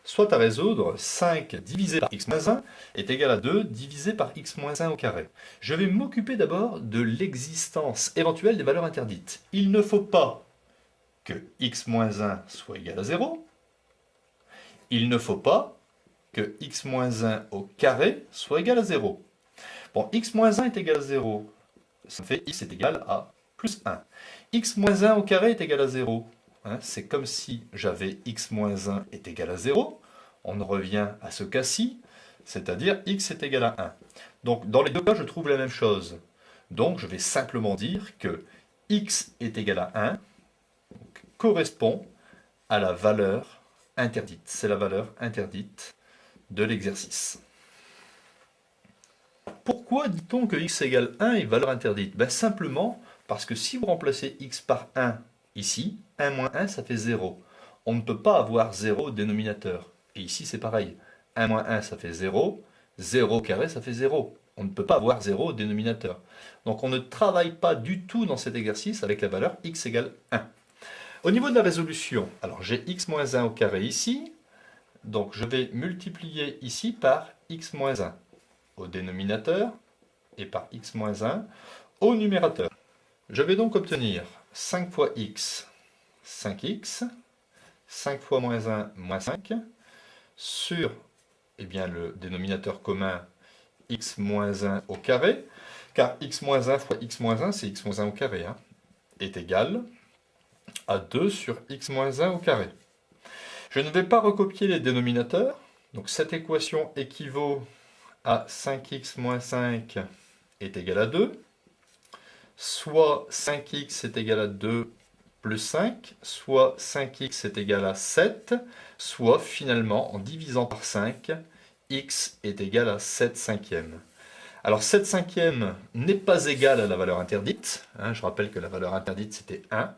soit à résoudre 5 divisé par x moins 1 est égal à 2 divisé par x moins 1 au carré. Je vais m'occuper d'abord de l'existence éventuelle des valeurs interdites. Il ne faut pas que x moins 1 soit égal à 0. Il ne faut pas que x moins 1 au carré soit égal à 0. Bon, x moins 1 est égal à 0. Ça fait x est égal à plus 1. X moins 1 au carré est égal à 0. Hein, c'est comme si j'avais x moins 1 est égal à 0. On revient à ce cas-ci, c'est-à-dire x est égal à 1. Donc dans les deux cas, je trouve la même chose. Donc je vais simplement dire que x est égal à 1 correspond à la valeur interdite. C'est la valeur interdite de l'exercice. Pourquoi dit-on que x égale 1 est valeur interdite? Simplement parce que si vous remplacez x par 1 ici, 1 moins 1 ça fait 0. On ne peut pas avoir 0 au dénominateur. Et ici c'est pareil. 1 moins 1 ça fait 0, 0 carré ça fait 0. On ne peut pas avoir 0 au dénominateur. Donc on ne travaille pas du tout dans cet exercice avec la valeur x égale 1. Au niveau de la résolution, alors j'ai x moins 1 au carré ici, donc je vais multiplier ici par x moins 1 au dénominateur et par x moins 1 au numérateur. Je vais donc obtenir 5 fois x, 5x, 5 fois moins 1, moins 5, sur le dénominateur commun x moins 1 au carré, car x moins 1 fois x moins 1, c'est x moins 1 au carré, est égal à 2 sur x moins 1 au carré. Je ne vais pas recopier les dénominateurs, donc cette équation équivaut à 5x moins 5 est égal à 2, soit 5x est égal à 2 plus 5, soit 5x est égal à 7, soit finalement, en divisant par 5, x est égal à 7 cinquièmes. Alors 7 cinquièmes n'est pas égal à la valeur interdite, je rappelle que la valeur interdite c'était 1,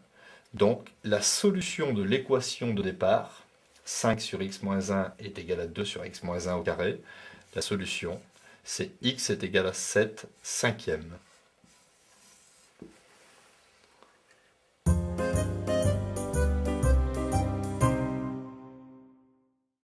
donc la solution de l'équation de départ, 5 sur x moins 1 est égal à 2 sur x moins 1 au carré, la solution c'est x est égal à 7 cinquièmes.